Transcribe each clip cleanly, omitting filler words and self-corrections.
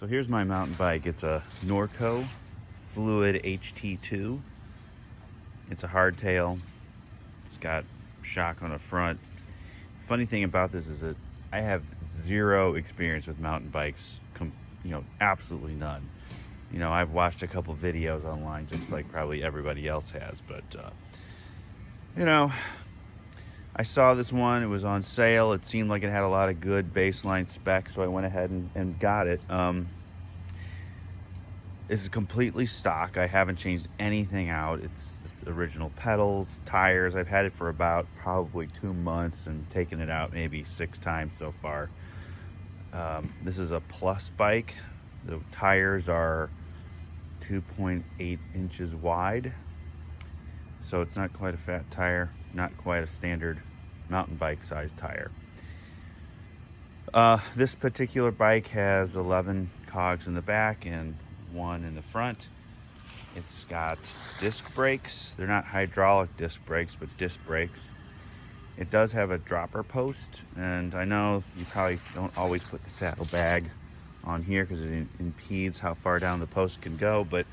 So here's my mountain bike. It's a Norco Fluid HT2. It's a hardtail. It's got shock on the front. Funny thing about this is that I have zero experience with mountain bikes, absolutely none. I've watched a couple videos online just like probably everybody else has, but I saw this one. It was on sale. It seemed like it had a lot of good baseline specs, so I went ahead and got it. This is completely stock. I haven't changed anything out. It's this original pedals, tires. I've had it for about probably 2 months and taken it out maybe 6 times so far. This is a plus bike. The tires are 2.8 inches wide, so it's not quite a fat tire, not quite a standard mountain bike size tire. This particular bike has 11 cogs in the back and 1 in the front. It's got disc brakes. They're not hydraulic disc brakes, but disc brakes. It does have a dropper post, and I know you probably don't always put the saddlebag on here because it impedes how far down the post can go, but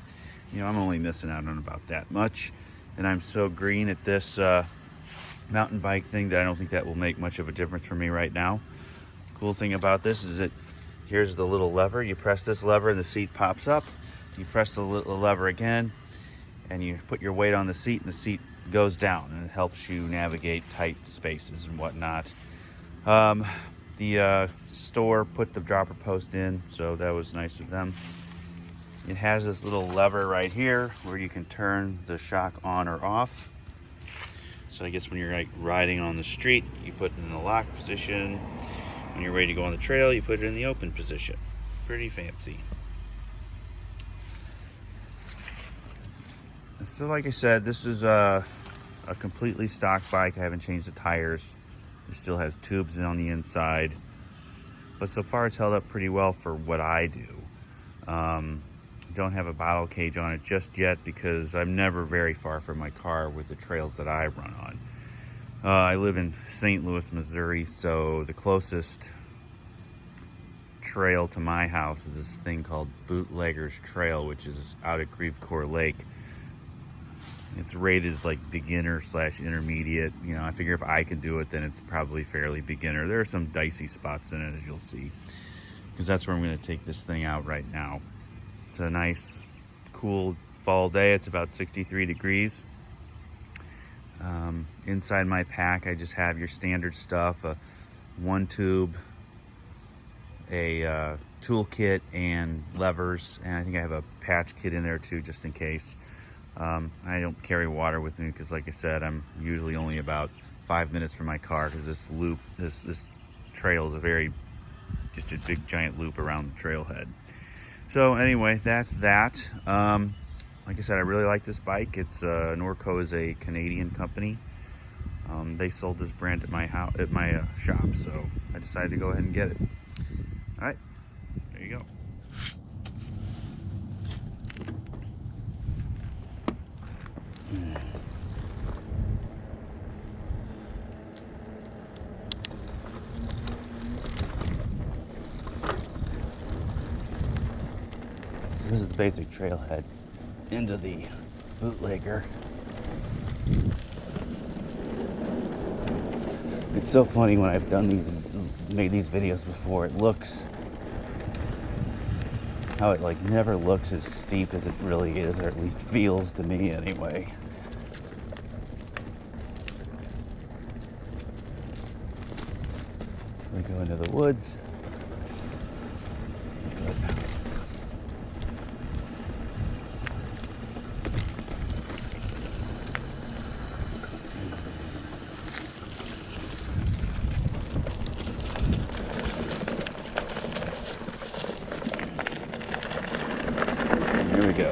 I'm only missing out on about that much, and I'm so green at this mountain bike thing that I don't think that will make much of a difference for me right now. Cool thing about this is that here's the little lever. You press this lever and the seat pops up. You press the little lever again and you put your weight on the seat and the seat goes down, and it helps you navigate tight spaces and whatnot. The store put the dropper post in, so that was nice of them. It has this little lever right here where you can turn the shock on or off. So I guess when you're like riding on the street, you put it in the lock position. When you're ready to go on the trail, you put it in the open position. Pretty fancy. So like I said, this is a completely stock bike. I haven't changed the tires. It still has tubes on the inside. But so far it's held up pretty well for what I do. Don't have a bottle cage on it just yet because I'm never very far from my car with the trails that I run on. I live in St. Louis, Missouri, so the closest trail to my house is this thing called Bootlegger's Trail, which is out at Creve Coeur Lake. It's rated as like beginner/intermediate. I figure if I can do it, then it's probably fairly beginner. There are some dicey spots in it, as you'll see, because that's where I'm going to take this thing out right now. It's a nice, cool fall day. It's about 63 degrees. Inside my pack, I just have your standard stuff, one tube, a toolkit, and levers, and I think I have a patch kit in there too, just in case. I don't carry water with me because, like I said, I'm usually only about 5 minutes from my car because this loop, this trail is just a big giant loop around the trailhead. So anyway, that's that. Like I said, I really like this bike. It's Norco is a Canadian company. They sold this brand at my house, at my shop, so I decided to go ahead and get it. All right, there you go. This is the basic trailhead into the Bootlegger. It's so funny when I've made these videos before, it looks how it like never looks as steep as it really is, or at least feels to me anyway. We go into the woods. Here we go.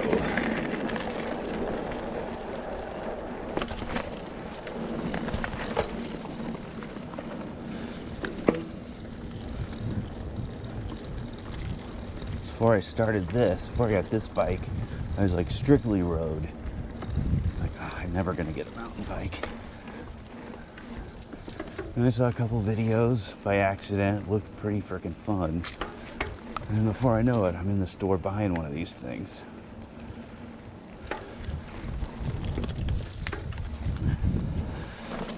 Before I started this, before I got this bike, I was like strictly road. It's like, oh, I'm never gonna get a mountain bike. And I saw a couple videos by accident. It looked pretty freaking fun. And before I know it, I'm in the store buying one of these things.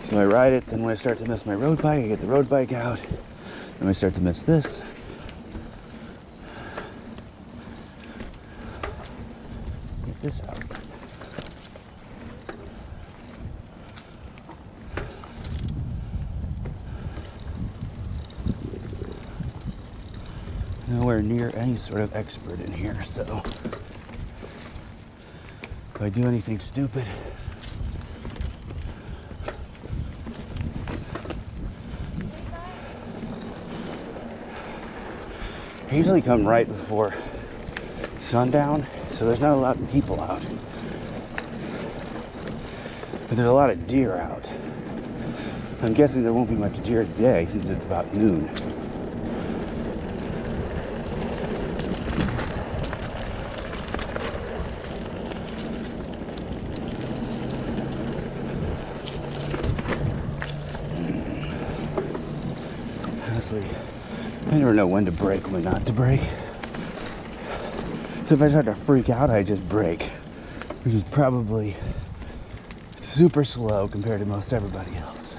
So I ride it, then when I start to miss my road bike, I get the road bike out. Then I start to miss this. Get this out. Nowhere near any sort of expert in here, so if I do anything stupid, I usually come right before sundown, so there's not a lot of people out. But there's a lot of deer out. I'm guessing there won't be much deer today since it's about noon. Honestly, I never know when to brake, when not to brake. So if I start to freak out, I just brake, which is probably super slow compared to most everybody else.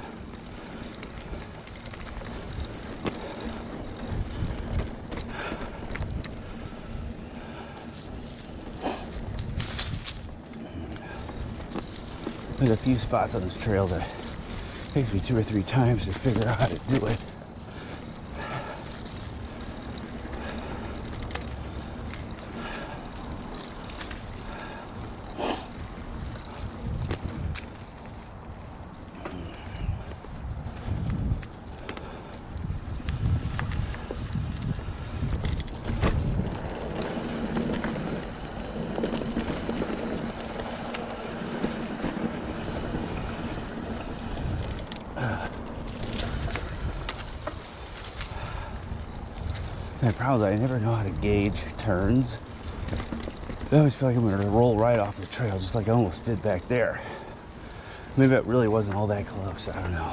There's a few spots on this trail that takes me 2 or 3 times to figure out how to do it. The problem is I never know how to gauge turns. I always feel like I'm going to roll right off the trail, just like I almost did back there. Maybe it really wasn't all that close, I don't know.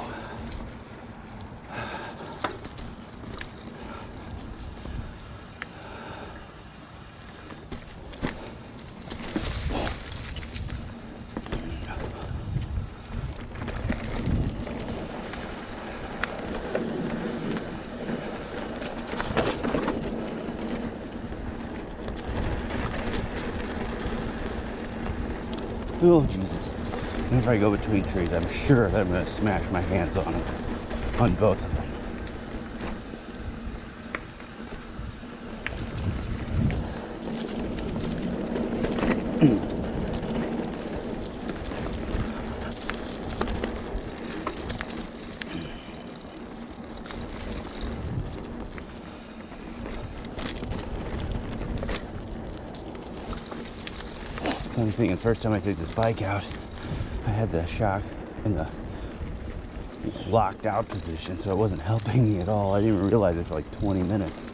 Oh, Jesus. Whenever I go between trees, I'm sure that I'm going to smash my hands on them. On both of them. Funny thing, the first time I took this bike out, I had the shock in the locked out position, so it wasn't helping me at all. I didn't even realize it for like 20 minutes.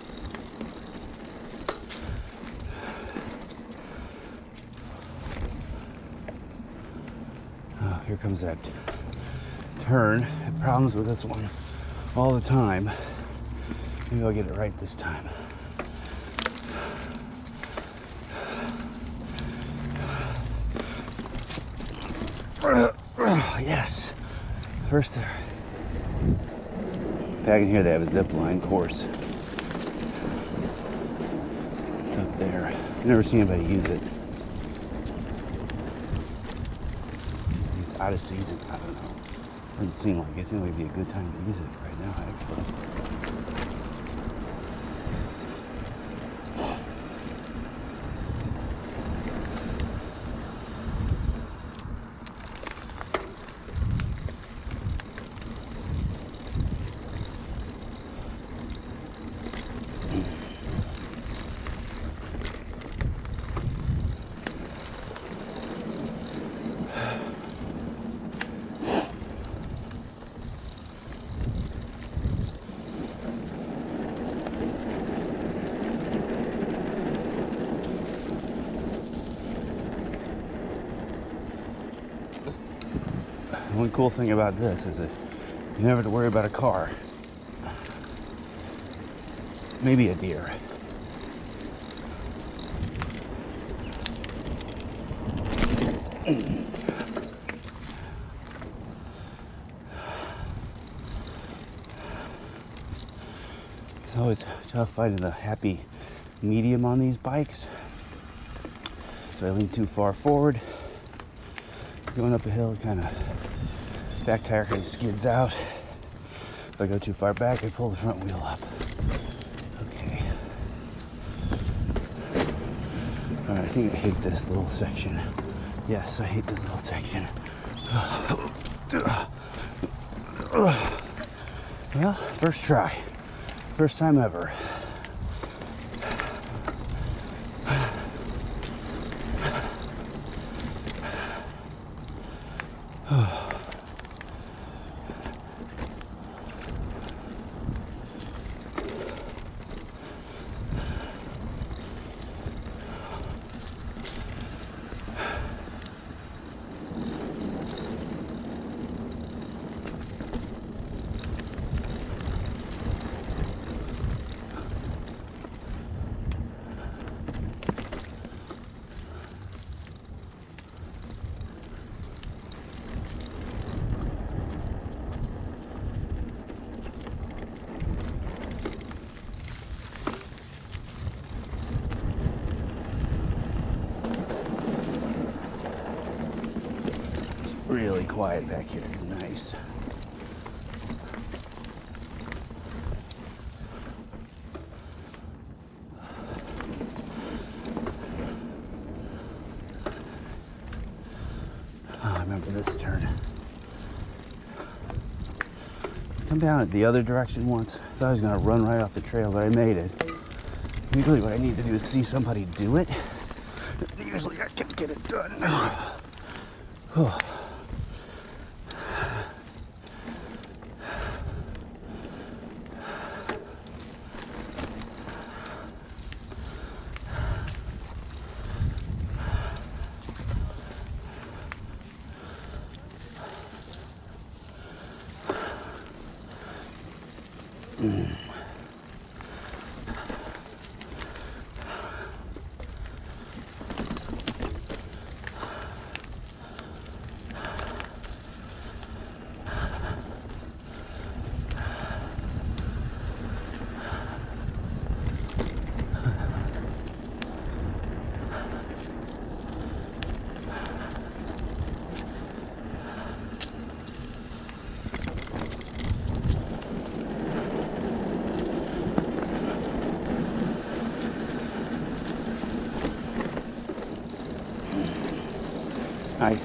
Oh, here comes that turn. I have problems with this one all the time. Maybe I'll get it right this time. Yes. First, back in here they have a zip line course. It's up there. I've never seen anybody use it. It's out of season. I don't know. Doesn't seem like it. It would be a good time to use it right now, actually. One cool thing about this is that you never have to worry about a car. Maybe a deer. So it's tough finding the happy medium on these bikes. So I lean too far forward. Going up a hill, kind of back tire kind of skids out. If I go too far back, I pull the front wheel up. Okay. All right, I think I hate this little section. Yes, I hate this little section. Well, first try. First time ever. Really quiet back here. It's nice. Oh, I remember this turn. Come down it the other direction once. I thought I was going to run right off the trail, but I made it. Usually what I need to do is see somebody do it. Usually I can get it done. Oh. Hi.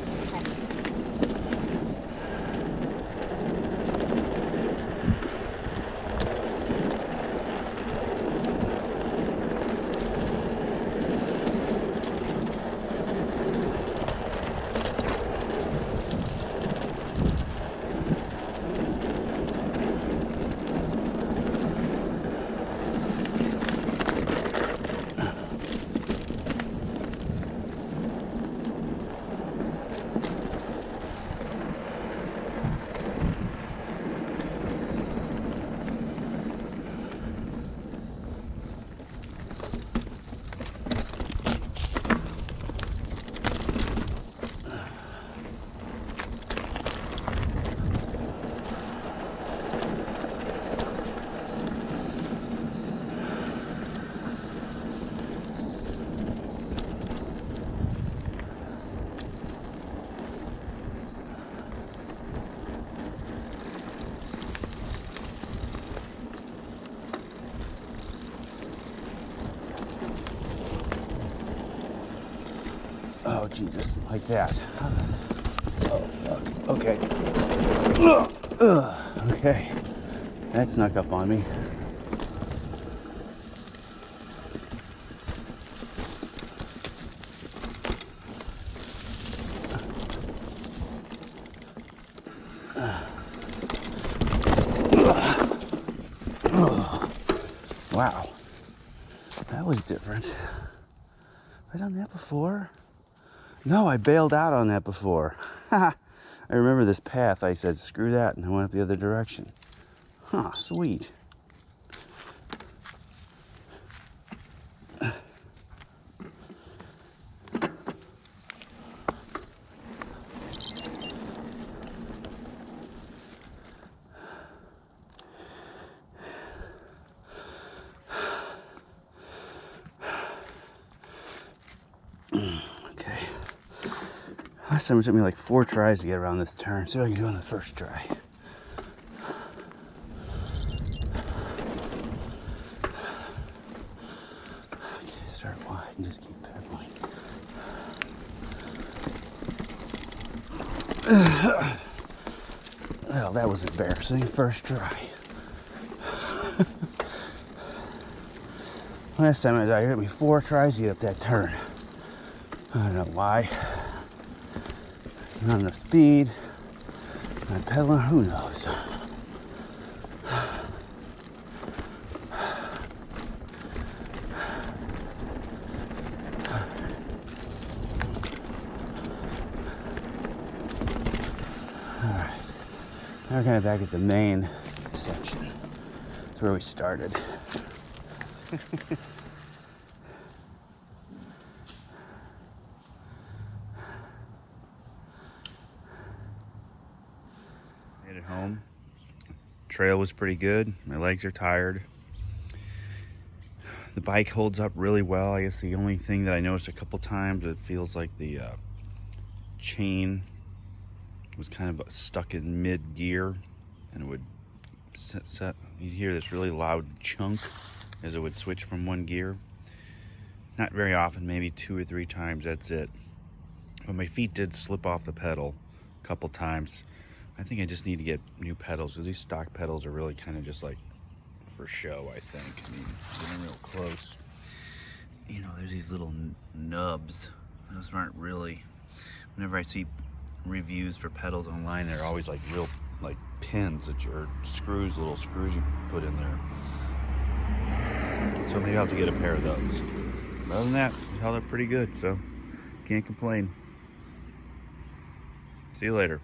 Oh, Jesus, like that. Oh, fuck. Okay. Okay. That snuck up on me. Wow. That was different. Have I done that before? No, I bailed out on that before. I remember this path. I said, screw that, and I went up the other direction. Huh, sweet. Last time it took me like 4 tries to get around this turn. See what I can do on the first try. Okay, start wide and just keep pedaling. Well, that was embarrassing. First try. Last time I was out here, it took me 4 tries to get up that turn. I don't know why. Not enough speed. Not pedaling, who knows? Alright. Now we're kind of back at the main section. That's where we started. Made it home. Trail was pretty good. My legs are tired. The bike holds up really well. I guess the only thing that I noticed a couple times, it feels like the chain was kind of stuck in mid gear, and it would you'd hear this really loud chunk as it would switch from one gear. Not very often, maybe 2 or 3 times, that's it. But my feet did slip off the pedal a couple times. I think I just need to get new pedals, because these stock pedals are really kind of just like for show, I think. I mean, getting real close. You know, there's these little nubs. Those aren't really, whenever I see reviews for pedals online, they're always like real, like pins that you're, screws, little screws you put in there. So maybe I'll have to get a pair of those. But other than that, it held up pretty good, so can't complain. See you later.